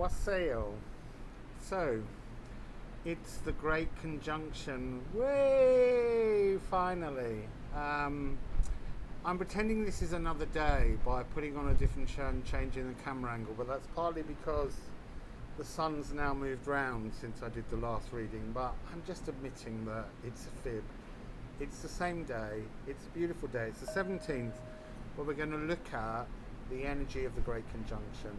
Wassail. So, it's the Great Conjunction. Way finally. I'm pretending this is another day by putting on a different show and changing the camera angle, but that's partly because the sun's now moved round since I did the last reading, but I'm just admitting that it's a fib. It's the same day, it's a beautiful day, it's the 17th, but we're going to look at the energy of the Great Conjunction.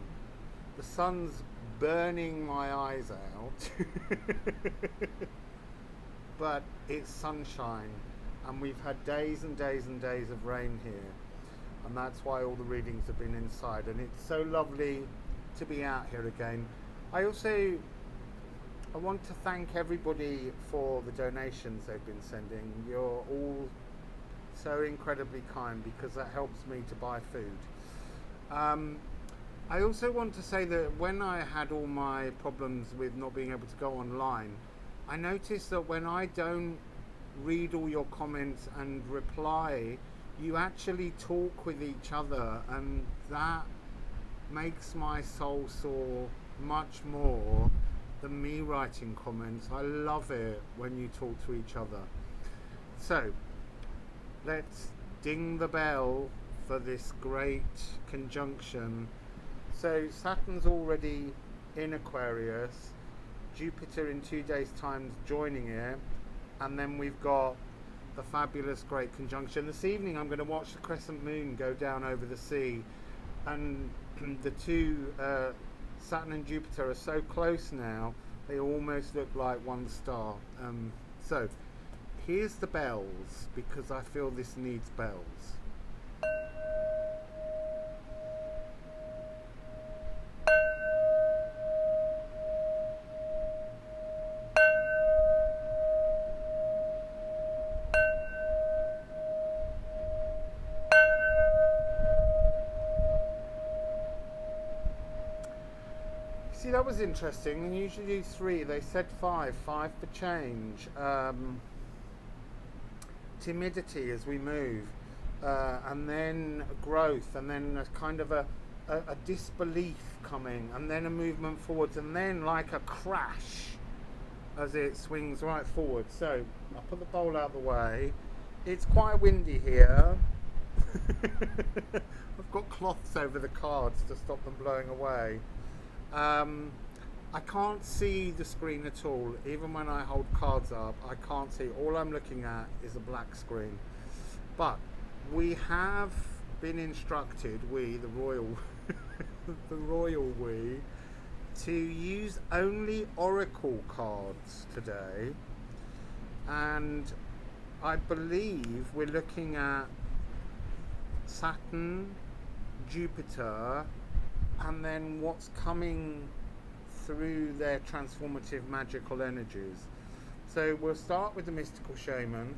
The sun's burning my eyes out, but it's sunshine, and we've had days and days and days of rain here, and that's why all the readings have been inside, and it's so lovely to be out here again. I want to thank everybody for the donations they've been sending. You're all so incredibly kind because that helps me to buy food. I also want to say that when I had all my problems with not being able to go online, I noticed that when I don't read all your comments and reply, you actually talk with each other, and that makes my soul soar much more than me writing comments. I love it when you talk to each other. So let's ding the bell for this great conjunction. So Saturn's already in Aquarius, Jupiter in 2 days' time joining it, and then we've got the fabulous great conjunction. This evening I'm going to watch the crescent moon go down over the sea, and the two Saturn and Jupiter are so close now, they almost look like one star. So here's the bells, because I feel this needs bells. See, that was interesting. They usually do 3. They said 5 for change. Timidity as we move, and then growth, and then a kind of a disbelief coming, and then a movement forwards, and then like a crash as it swings right forward. So I'll put the bowl out of the way. It's quite windy here. I've got cloths over the cards to stop them blowing away. I can't see the screen at all. Even when I hold cards up, I can't see. All I'm looking at is a black screen. But we have been instructed, we, the royal, the royal we, to use only oracle cards today. And I believe we're looking at Saturn, Jupiter, and then what's coming through their transformative magical energies. So we'll start with the mystical shaman.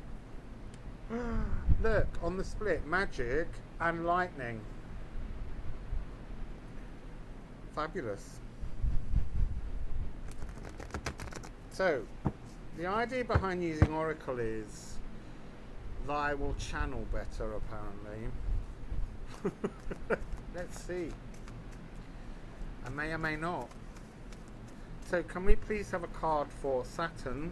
Look, on the split, magic and lightning. Fabulous. So the idea behind using oracle is that I will channel better, apparently. Let's see. I may or may not. So can we please have a card for Saturn?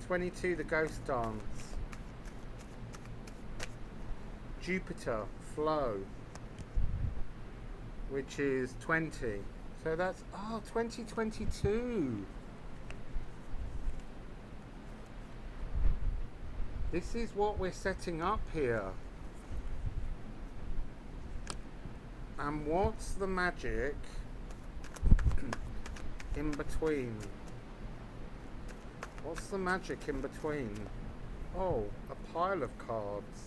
22, the ghost dance. Jupiter, flow, which is 20. So that's 2022. This is what we're setting up here. And what's the magic in between? What's the magic in between? Oh, a pile of cards.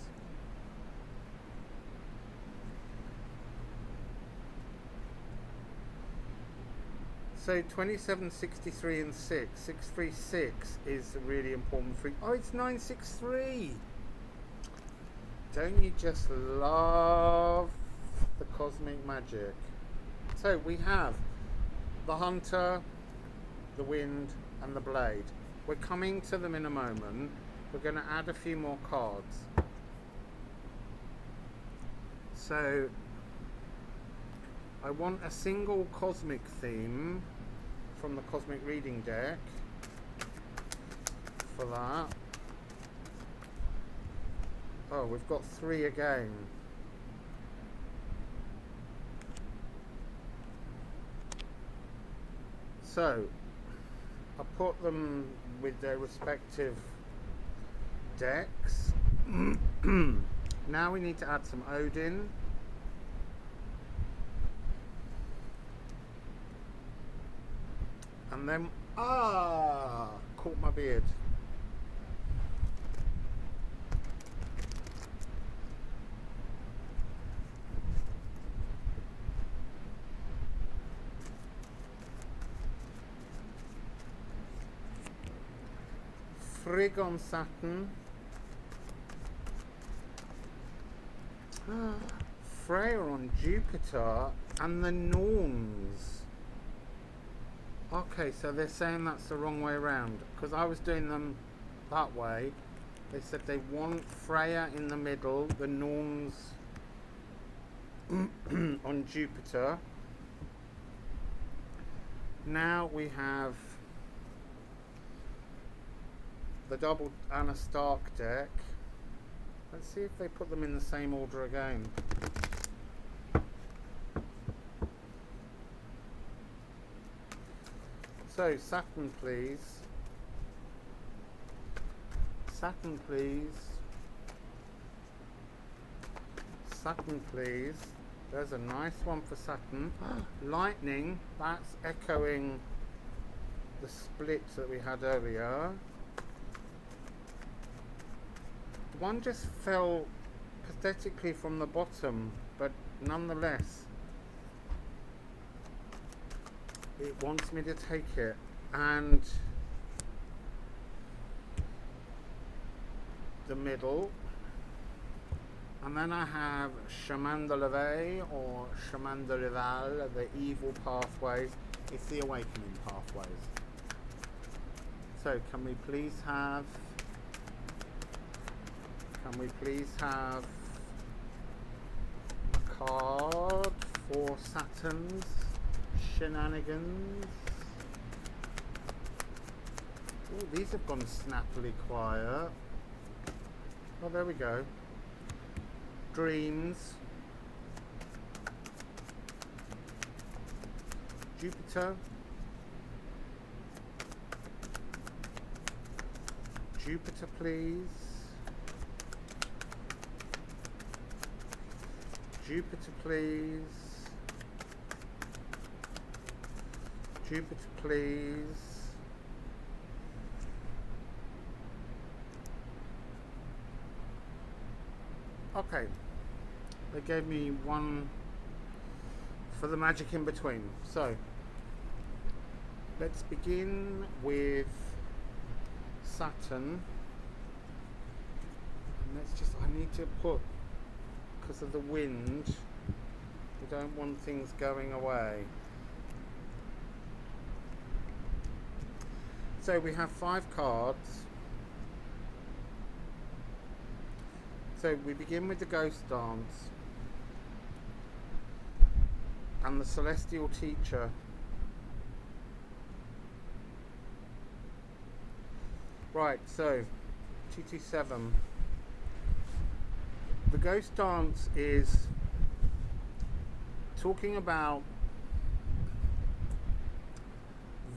So 27, 63 and 6. 636 is a really important free. Oh, it's 963. Don't you just love the cosmic magic? So we have the hunter, the wind, and the blade. We're coming to them in a moment. We're going to add a few more cards. So I want a single cosmic theme from the cosmic reading deck for that. Oh, we've got 3 again. So I put them with their respective decks. Now we need to add some Odin. And then, caught my beard. Frig on Saturn. Freya on Jupiter and the Norns. Okay, so they're saying that's the wrong way around, because I was doing them that way. They said they want Freya in the middle, the Norns on Jupiter. Now we have the double Anna Stark deck. Let's see if they put them in the same order again. So, Saturn please. Saturn please. Saturn please. There's a nice one for Saturn. Lightning, that's echoing the splits that we had earlier. One just fell pathetically from the bottom, but nonetheless it wants me to take it. And the middle, and then I have Shaman de Leve or Shaman de Rival, the evil pathways. It's the awakening pathways. So can we please have a card for Saturn's shenanigans? Oh, these have gone snappily quiet. Oh, there we go. Dreams. Jupiter. Jupiter, please. Jupiter, please. Jupiter, please. Okay. They gave me one for the magic in between. So, let's begin with Saturn. And let's just, I need to put, because of the wind, we don't want things going away. So we have 5 cards. So we begin with the Ghost Dance and the Celestial Teacher. Right, so 227. The Ghost Dance is talking about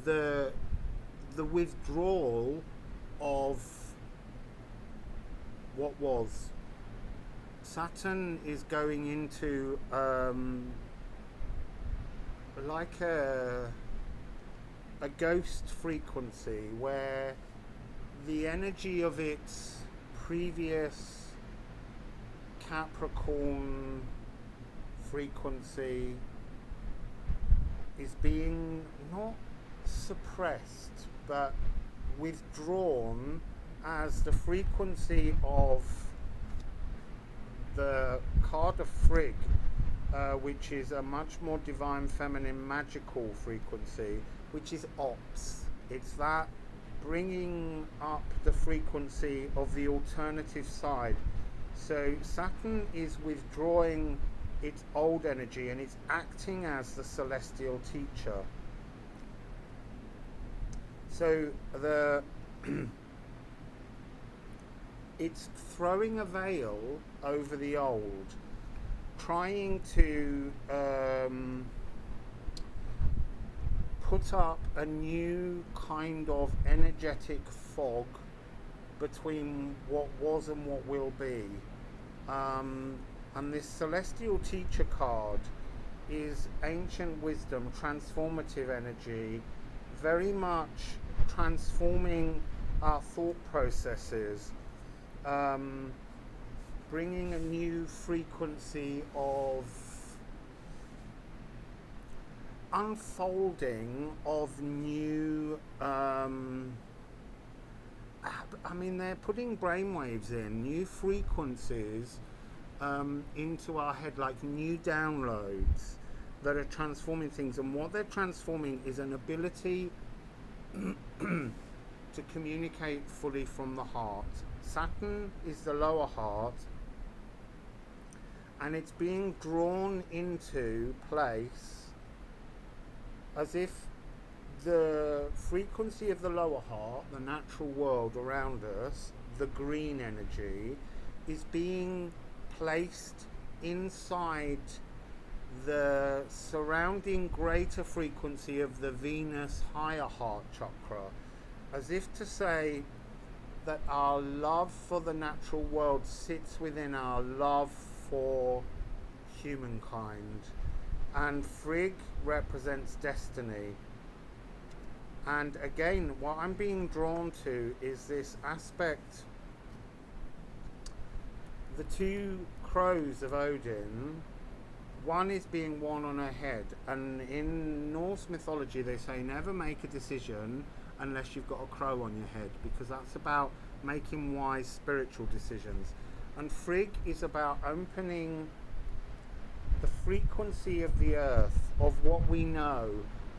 the withdrawal of what was. Saturn is going into like a ghost frequency where the energy of its previous Capricorn frequency is being not suppressed but withdrawn, as the frequency of the card of Frigg, which is a much more divine feminine magical frequency, which is Ops. It's that bringing up the frequency of the alternative side. So Saturn is withdrawing it's old energy, and it's acting as the celestial teacher. So the it's throwing a veil over the old, trying to put up a new kind of energetic fog between what was and what will be. And this celestial teacher card is ancient wisdom, transformative energy, very much transforming our thought processes, bringing a new frequency of unfolding of new they're putting brainwaves in, new frequencies into our head, like new downloads that are transforming things. And what they're transforming is an ability to communicate fully from the heart. Saturn is the lower heart, and it's being drawn into place as if the frequency of the lower heart, the natural world around us, the green energy, is being placed inside the surrounding greater frequency of the Venus higher heart chakra, as if to say that our love for the natural world sits within our love for humankind. And Frigg represents destiny. And again, what I'm being drawn to is this aspect. The two crows of Odin, one is being worn on her head, and in Norse mythology they say never make a decision unless you've got a crow on your head, because that's about making wise spiritual decisions. And Frigg is about opening the frequency of the earth, of what we know.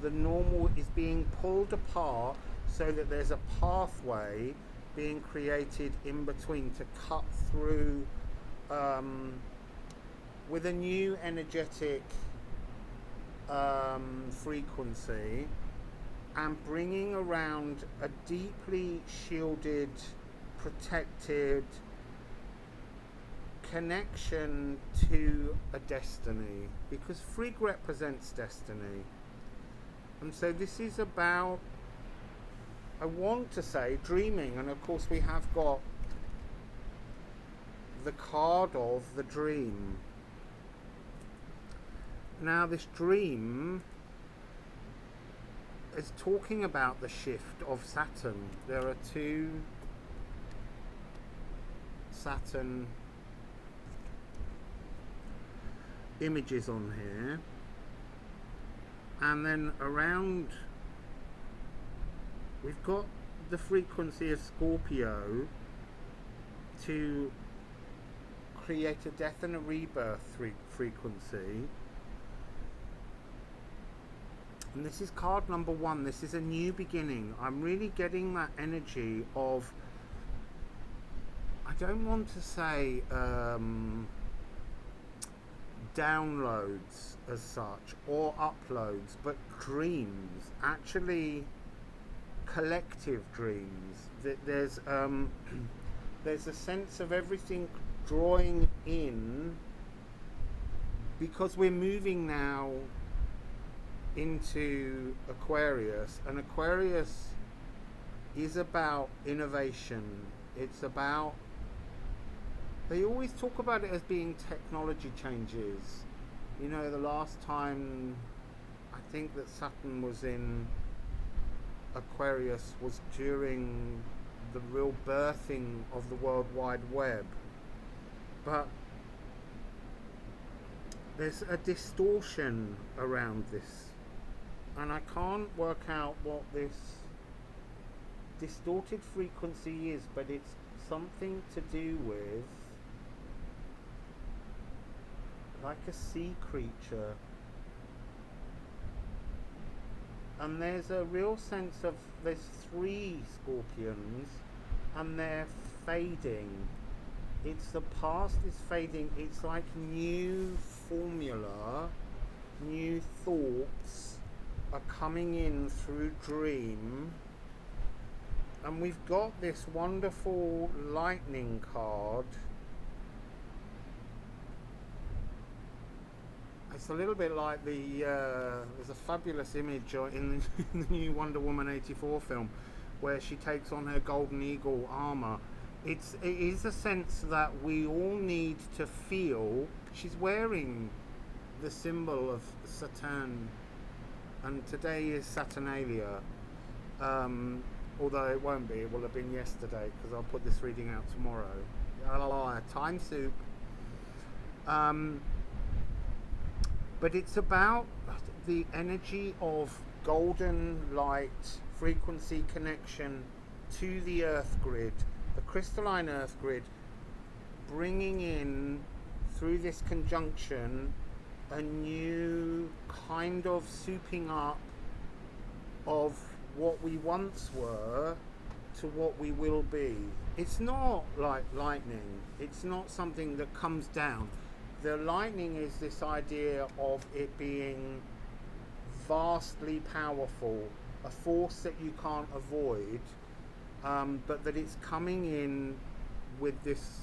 The normal is being pulled apart so that there's a pathway being created in between to cut through with a new energetic frequency, and bringing around a deeply shielded, protected connection to a destiny, because Frigg represents destiny. And so this is about, I want to say, dreaming. And of course we have got the card of the dream. Now this dream is talking about the shift of Saturn. There are two Saturn images on here, and then around we've got the frequency of Scorpio to create a death and a rebirth frequency. And this is card number one. This is a new beginning. I'm really getting that energy of, I don't want to say downloads as such or uploads, but dreams, actually collective dreams. There's a sense of everything drawing in, because we're moving now into Aquarius, and Aquarius is about innovation. It's about, they always talk about it as being technology changes. You know, the last time I think that Saturn was in Aquarius was during the real birthing of the World Wide Web. But there's a distortion around this, and I can't work out what this distorted frequency is, but it's something to do with like a sea creature. And there's a real sense of, there's 3 scorpions and they're fading. It's the past is fading. It's like new formula, new thoughts are coming in through dream. And we've got this wonderful lightning card. It's a little bit like there's a fabulous image in the new Wonder Woman 84 film where she takes on her golden eagle armor. It is a sense that we all need to feel. She's wearing the symbol of Saturn, and today is Saturnalia. Although it won't be, it will have been yesterday because I'll put this reading out tomorrow. Time soup. But it's about the energy of golden light frequency connection to the earth grid, the crystalline earth grid, bringing in through this conjunction a new kind of souping up of what we once were to what we will be. It's not like lightning, it's not something that comes down. The lightning is this idea of it being vastly powerful, a force that you can't avoid, but that it's coming in with this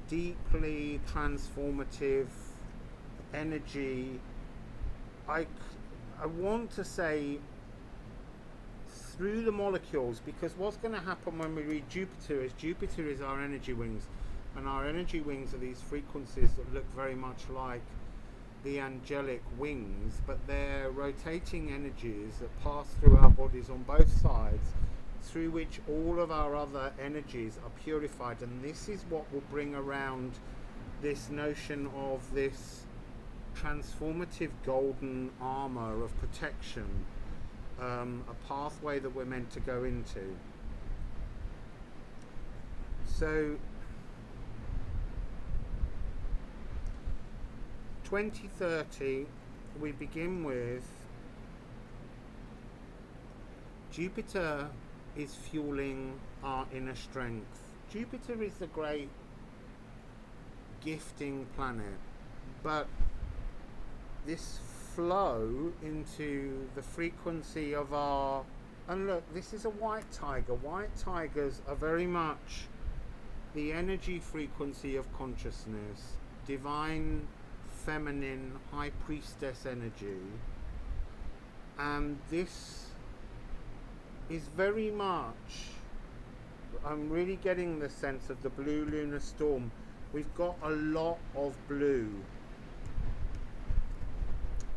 deeply transformative energy. I want to say through the molecules, because what's going to happen when we read Jupiter is our energy wings. And our energy wings are these frequencies that look very much like the angelic wings, but they're rotating energies that pass through our bodies on both sides, through which all of our other energies are purified. And this is what will bring around this notion of this transformative golden armor of protection, a pathway that we're meant to go into. So 2030, we begin with Jupiter is fueling our inner strength. Jupiter is the great gifting planet, but this flow into the frequency of our, and look, this is a white tiger. White tigers are very much the energy frequency of consciousness, divine feminine high priestess energy, and this is very much, I'm really getting the sense of the blue lunar storm. We've got a lot of blue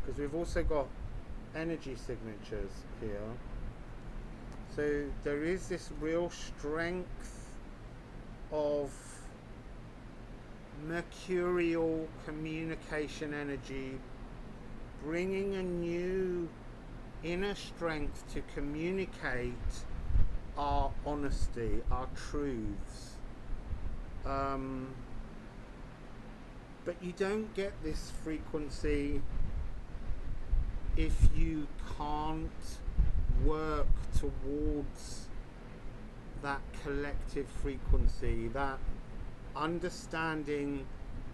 because we've also got energy signatures here, so there is this real strength of mercurial communication energy, bringing a new inner strength to communicate our honesty, our truths. But you don't get this frequency if you can't work towards that collective frequency, that understanding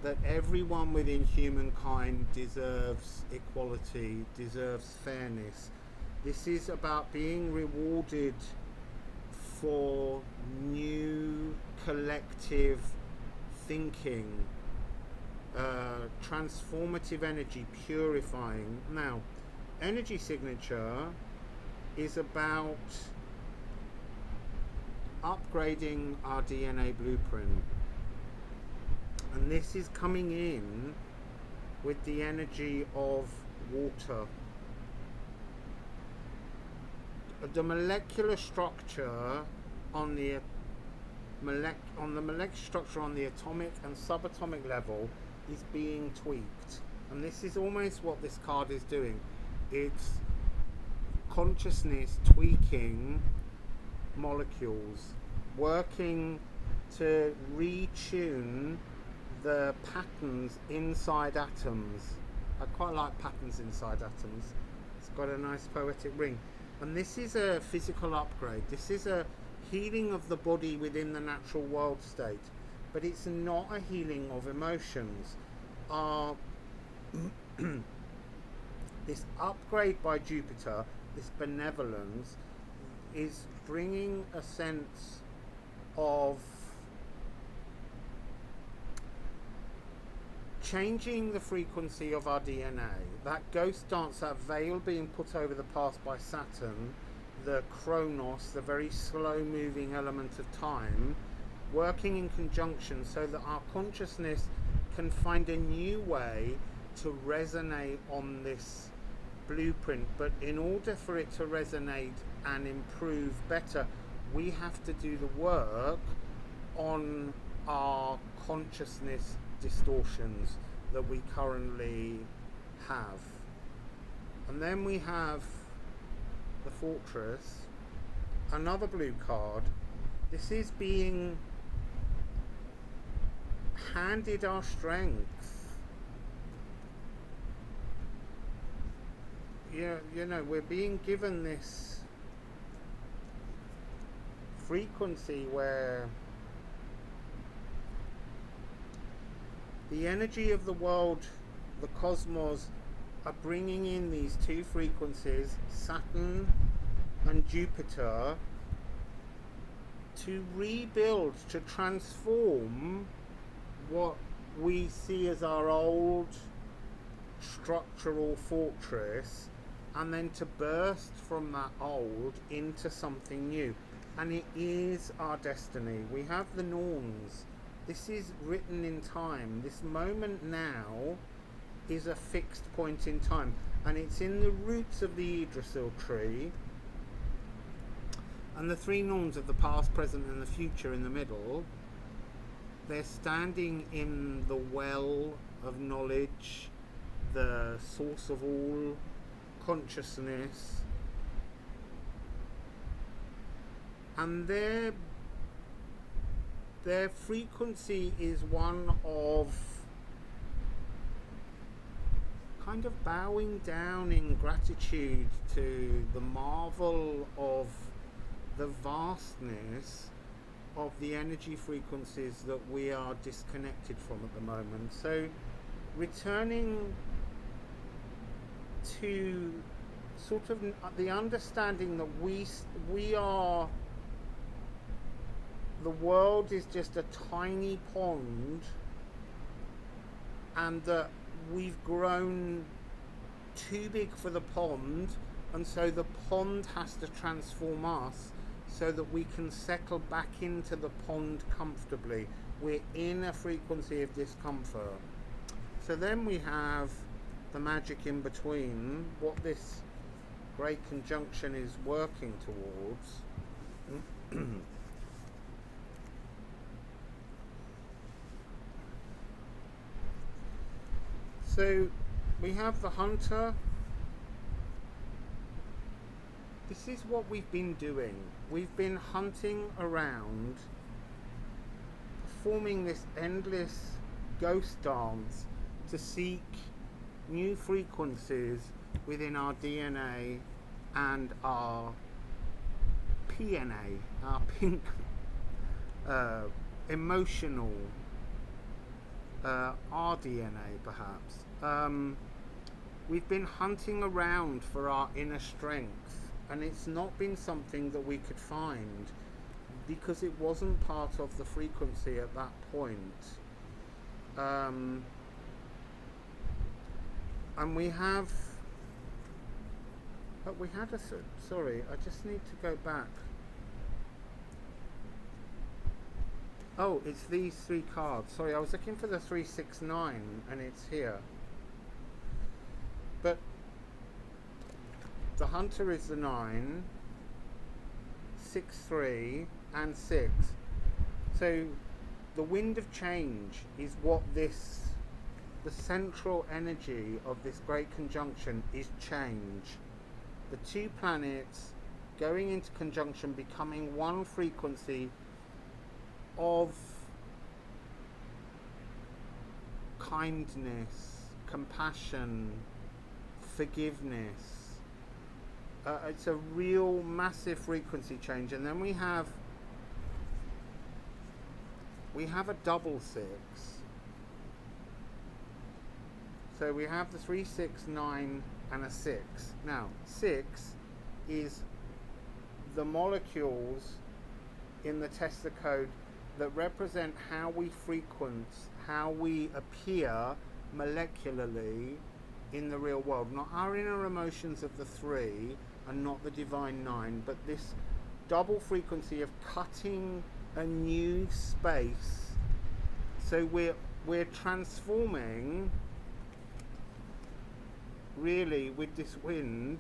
that everyone within humankind deserves equality, deserves fairness. This is about being rewarded for new collective thinking, transformative energy, purifying. Now, energy signature is about upgrading our DNA blueprint. And this is coming in with the energy of water. The molecular structure on the molecular structure on the atomic and subatomic level is being tweaked. And this is almost what this card is doing. It's consciousness tweaking molecules, working to retune the patterns inside atoms. I quite like patterns inside atoms. It's got a nice poetic ring. And this is a physical upgrade. This is a healing of the body within the natural world state. But it's not a healing of emotions. Our this upgrade by Jupiter, this benevolence, is bringing a sense of changing the frequency of our DNA. That ghost dance, that veil being put over the past by Saturn, the Chronos, the very slow moving element of time, working in conjunction so that our consciousness can find a new way to resonate on this blueprint. But in order for it to resonate and improve better, we have to do the work on our consciousness distortions that we currently have. And then we have the Fortress, another blue card. This is being handed our strength. You know, we're being given this frequency where the energy of the world, the cosmos, are bringing in these two frequencies, Saturn and Jupiter, to rebuild, to transform what we see as our old structural fortress, and then to burst from that old into something new. And it is our destiny. We have the norms. This is written in time. This moment now is a fixed point in time, and it's in the roots of the Yggdrasil tree, and the three norms of the past, present and the future in the middle. They're standing in the well of knowledge, the source of all consciousness, and their frequency is one of kind of bowing down in gratitude to the marvel of the vastness of the energy frequencies that we are disconnected from at the moment. So returning to sort of the understanding that we are, the world is just a tiny pond, and that we've grown too big for the pond, and so the pond has to transform us so that we can settle back into the pond comfortably. We're in a frequency of discomfort. So then we have the magic in between, what this great conjunction is working towards. So we have the hunter. This is what we've been doing. We've been hunting around, performing this endless ghost dance to seek new frequencies within our DNA and our PNA, our pink emotional RDNA perhaps. We've been hunting around for our inner strength, and it's not been something that we could find because it wasn't part of the frequency at that point. And we had a, sorry, I just need to go back. Oh, it's these three cards. Sorry, I was looking for the 369 and it's here. But the hunter is the 9, 6, 3 and 6. So the wind of change is what this, the central energy of this great conjunction is change. The two planets going into conjunction, becoming one frequency of kindness, compassion, forgiveness. It's a real massive frequency change. And then we have a double 6. So we have the 3, 6, 9 and a 6. Now 6 is the molecules in the Tesla code that represent how we frequency, how we appear molecularly in the real world. Not our inner emotions of the 3 and not the divine 9, but this double frequency of cutting a new space. So we're transforming really with this wind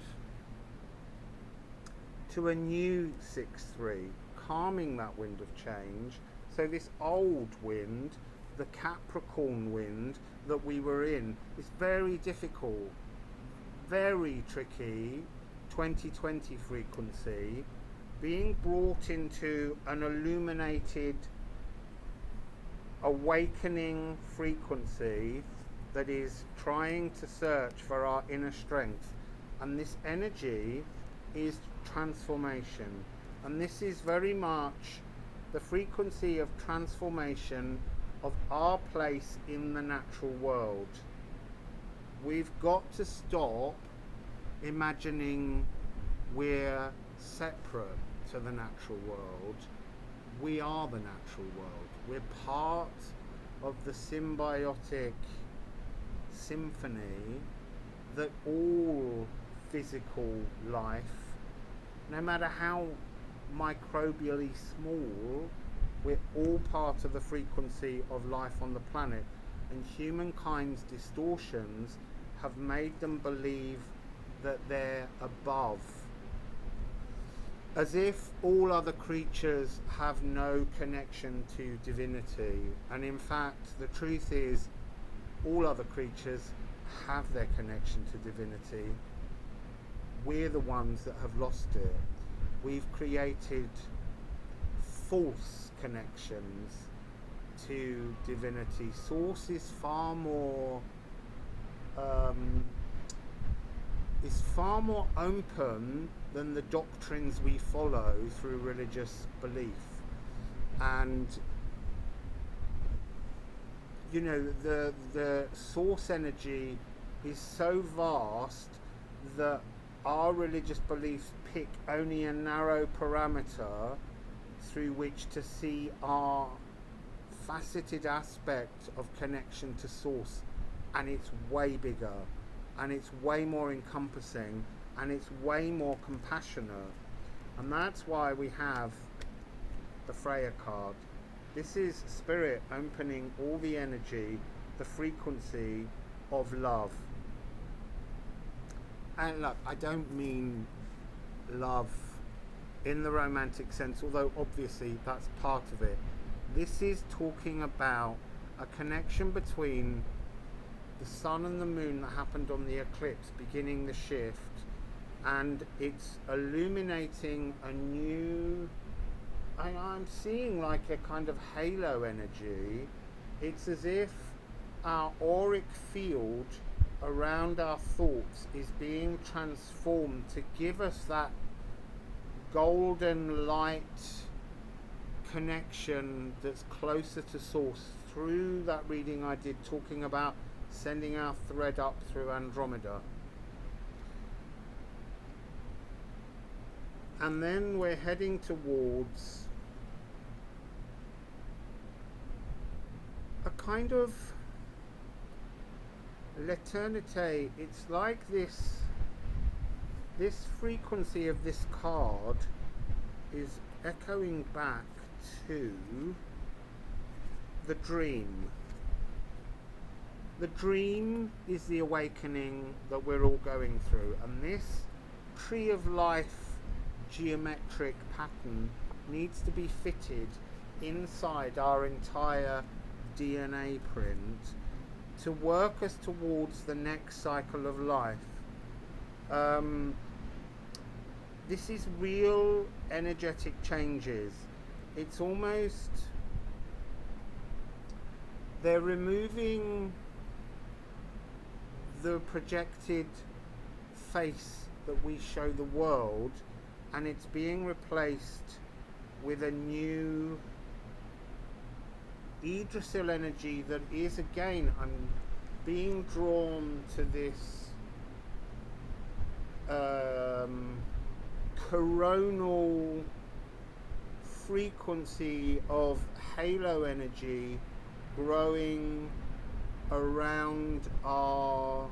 to a new 6-3, calming that wind of change. So this old wind, the Capricorn wind that we were in, is very difficult, very tricky, 2020 frequency, being brought into an illuminated, awakening frequency that is trying to search for our inner strength. And this energy is transformation. And this is very much the frequency of transformation of our place in the natural world. We've got to stop imagining we're separate to the natural world. We are the natural world. We're part of the symbiotic symphony that all physical life, no matter how microbially small, we're all part of the frequency of life on the planet. And humankind's distortions have made them believe that they're above, as if all other creatures have no connection to divinity. And in fact, the truth is, all other creatures have their connection to divinity. We're the ones that have lost it. We've created false connections to divinity. Source is far more open than the doctrines we follow through religious belief. And you know, the source energy is so vast that our religious beliefs pick only a narrow parameter through which to see our faceted aspect of connection to source, and it's way bigger, and it's way more encompassing, and it's way more compassionate. And that's why we have the Freya card. This is spirit opening all the energy, the frequency of love. And look, I don't mean love in the romantic sense, although obviously that's part of it. This is talking about a connection between the sun and the moon that happened on the eclipse, beginning the shift, and it's illuminating a new, I'm seeing like a kind of halo energy. It's as if our auric field around our thoughts is being transformed to give us that golden light connection that's closer to source, through that reading I did talking about sending our thread up through Andromeda. And then we're heading towards a kind of l'éternité. It's like this frequency of this card is echoing back to the dream. The dream is the awakening that we're all going through, and this tree of life geometric pattern needs to be fitted inside our entire DNA print to work us towards the next cycle of life. This is real energetic changes. It's almost, they're removing the projected face that we show the world, and it's being replaced with a new Yggdrasil energy that is, again, being drawn to this coronal frequency of halo energy growing around our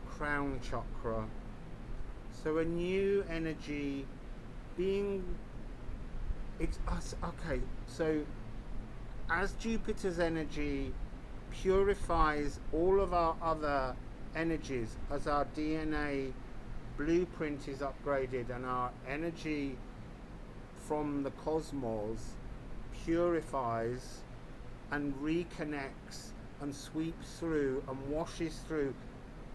crown chakra. So a new energy being, it's us. Okay, so as Jupiter's energy purifies all of our other energies, as our DNA blueprint is upgraded and our energy from the cosmos purifies and reconnects and sweeps through and washes through,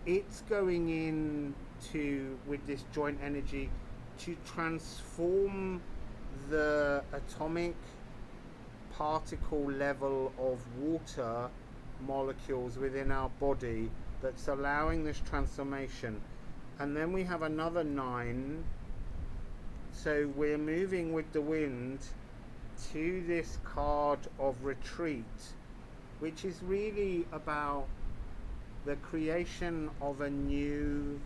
it's going in to, with this joint energy, to transform the atomic particle level of water molecules within our body, that's allowing this transformation. And then we have another 9, so we're moving with the wind to this card of retreat, which is really about the creation of a new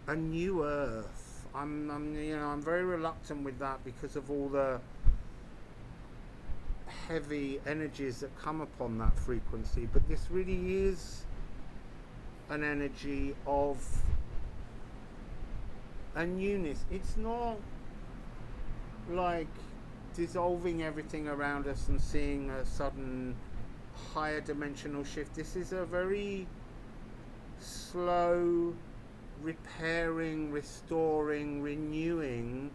earth. I'm very reluctant with that because of all the heavy energies that come upon that frequency, but this really is an energy of a newness. It's not like dissolving everything around us and seeing a sudden higher dimensional shift. This is a very slow repairing, restoring, renewing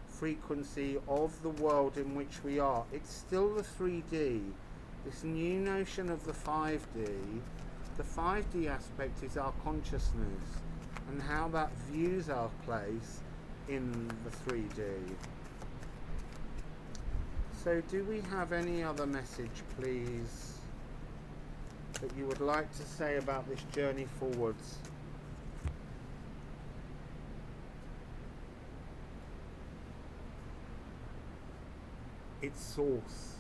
frequency of the world in which we are. It's still the 3D, this new notion of the 5D. The 5D aspect is our consciousness and how that views our place in the 3D. So do we have any other message, please, that you would like to say about this journey forwards? It's source.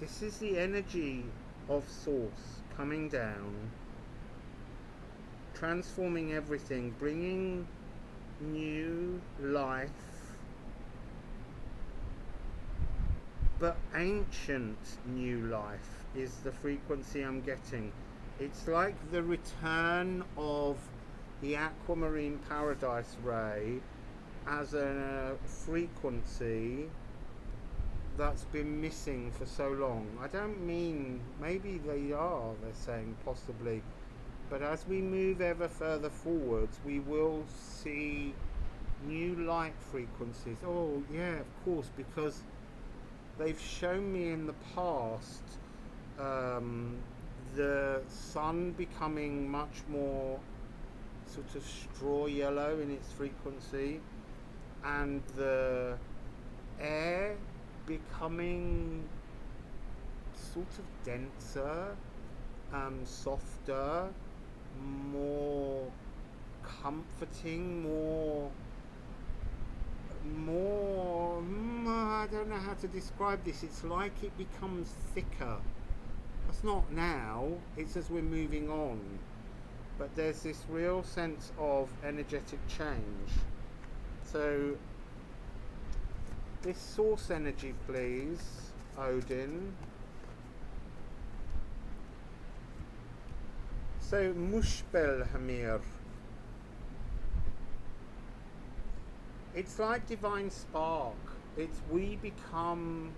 This is the energy of source coming down, transforming everything, bringing new life, but ancient new life is the frequency I'm getting. It's like the return of the aquamarine paradise ray as a frequency that's been missing for so long. I don't mean, maybe they're saying possibly, but as we move ever further forwards, we will see new light frequencies. Oh yeah, of course, because they've shown me in the past the sun becoming much more sort of straw yellow in its frequency, and the air becoming sort of denser, softer, more comforting, more I don't know how to describe this. It's like it becomes thicker. That's not now, it's as we're moving on, but there's this real sense of energetic change. So this source energy, please, Odin. So Mushbel Hamir. It's like divine spark. It's we become.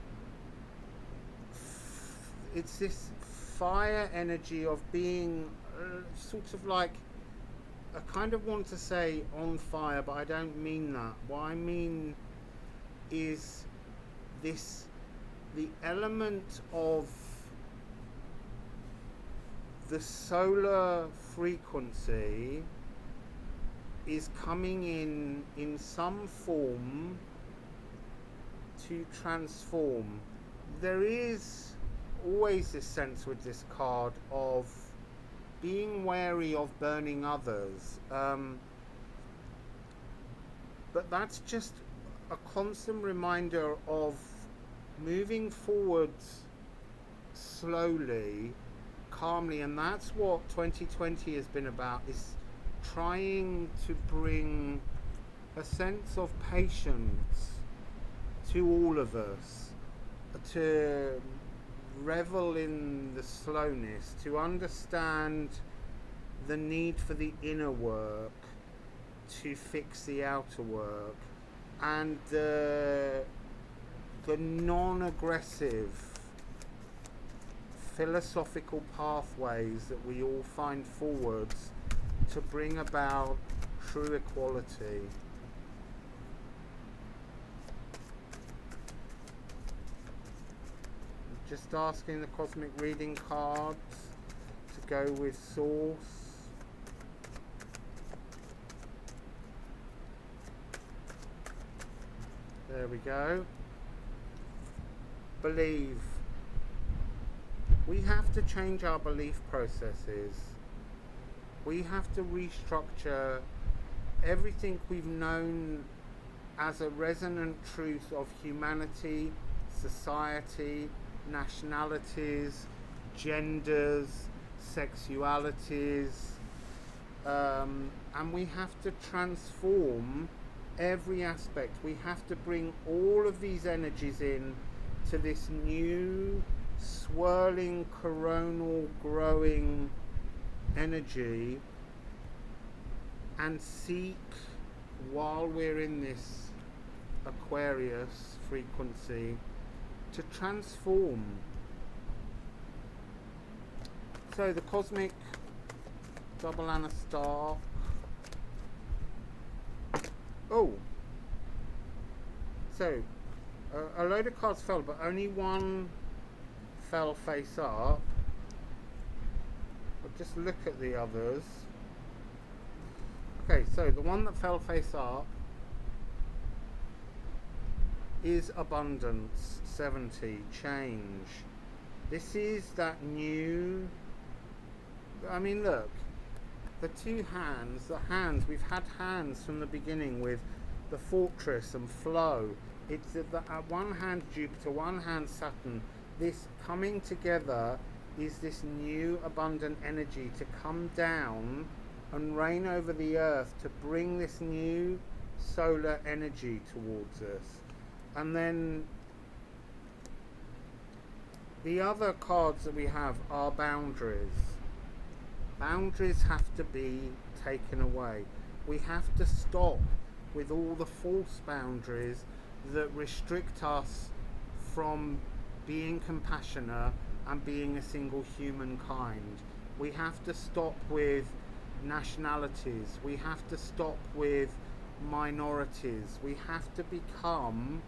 It's this fire energy of being sort of like. I kind of want to say on fire, but I don't mean that. What I mean is the element of the solar frequency is coming in some form to transform. There is always this sense with this card of being wary of burning others, but that's just a constant reminder of moving forwards slowly, calmly, and that's what 2020 has been about, is trying to bring a sense of patience to all of us, to revel in the slowness, to understand the need for the inner work to fix the outer work, and the non-aggressive philosophical pathways that we all find forwards to bring about true equality. Just asking the cosmic reading cards to go with source. There we go. Believe. We have to change our belief processes. We have to restructure everything we've known as a resonant truth of humanity, society, nationalities, genders, sexualities, and we have to transform every aspect. We have to bring all of these energies in to this new swirling coronal growing energy, and seek, while we're in this Aquarius frequency, to transform. So the cosmic double and a star. Oh, so a load of cards fell, but only one fell face up. But just look at the others. Okay, so the one that fell face up is abundance, 70, change. This is that new, I mean, look, the two hands, we've had hands from the beginning with the fortress and flow. It's at one hand Jupiter, one hand Saturn. This coming together is this new abundant energy to come down and reign over the earth, to bring this new solar energy towards us. And then the other cards that we have are boundaries. Boundaries have to be taken away. We have to stop with all the false boundaries that restrict us from being compassionate and being a single humankind. We have to stop with nationalities. We have to stop with minorities. We have to become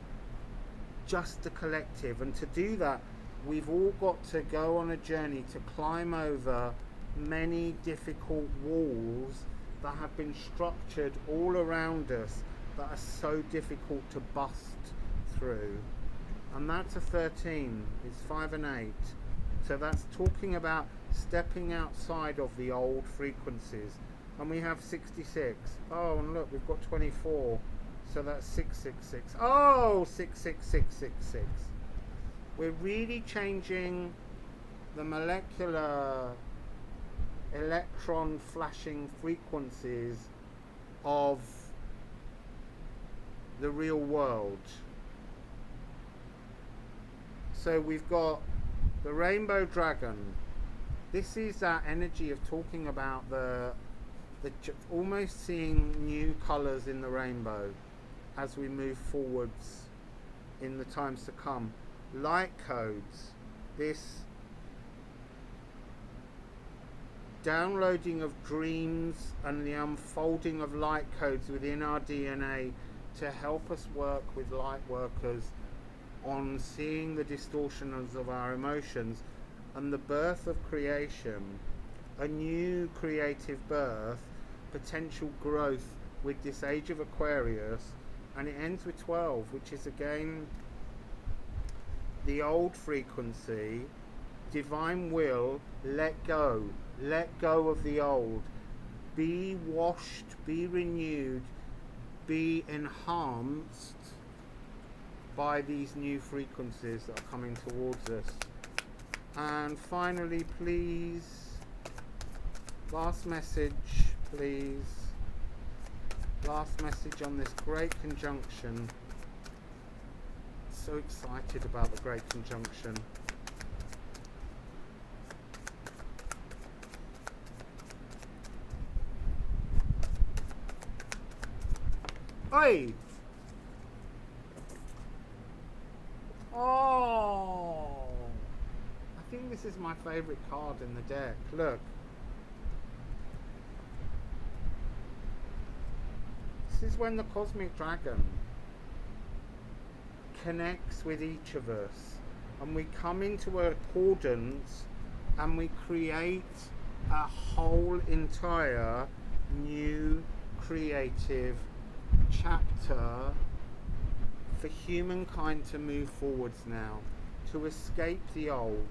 just a collective, and to do that we've all got to go on a journey to climb over many difficult walls that have been structured all around us that are so difficult to bust through. And that's a 13. It's 5 and 8. So that's talking about stepping outside of the old frequencies. And we have 66. Oh, and look, we've got 24. So that's 666. Oh, 66666. We're really changing the molecular electron flashing frequencies of the real world. So we've got the rainbow dragon. This is that energy of talking about the almost seeing new colors in the rainbow as we move forwards in the times to come. Light codes, this downloading of dreams and the unfolding of light codes within our DNA to help us work with light workers on seeing the distortions of our emotions, and the birth of creation, a new creative birth, potential growth with this age of Aquarius. And it ends with 12, which is again the old frequency, divine will, let go of the old, be washed, be renewed, be enhanced by these new frequencies that are coming towards us. And finally, please, last message, please. Last message on this great conjunction. So excited about the great conjunction. Oi! Oh! I think this is my favourite card in the deck. Look. This is when the cosmic dragon connects with each of us and we come into accordance and we create a whole entire new creative chapter for humankind to move forwards now, to escape the old,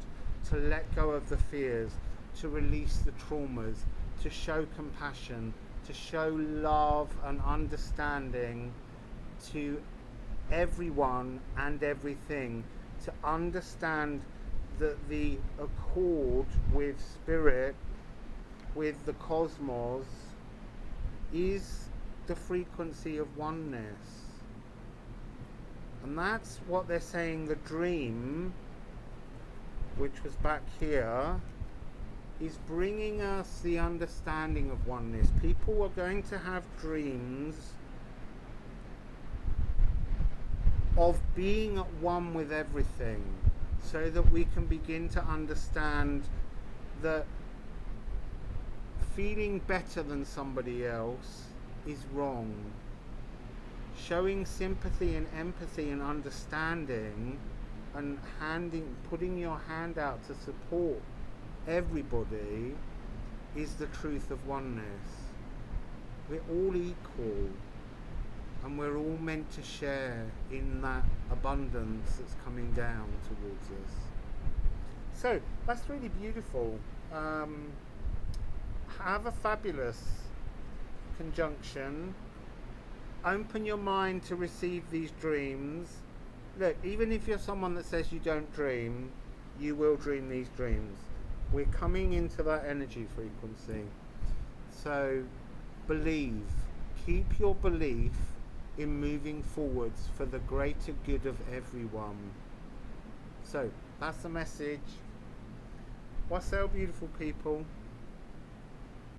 to let go of the fears, to release the traumas, to show compassion, to show love and understanding to everyone and everything, to understand that the accord with spirit, with the cosmos, is the frequency of oneness. And that's what they're saying. The dream, which was back here, is bringing us the understanding of oneness. People are going to have dreams of being at one with everything, so that we can begin to understand that feeling better than somebody else is wrong. Showing sympathy and empathy and understanding and putting your hand out to support everybody is the truth of oneness. We're all equal and we're all meant to share in that abundance that's coming down towards us. So that's really beautiful. Have a fabulous conjunction. Open your mind to receive these dreams. Look, even if you're someone that says you don't dream, you will dream these dreams. We're coming into that energy frequency. So believe. Keep your belief in moving forwards for the greater good of everyone. So that's the message. Wassail, beautiful people.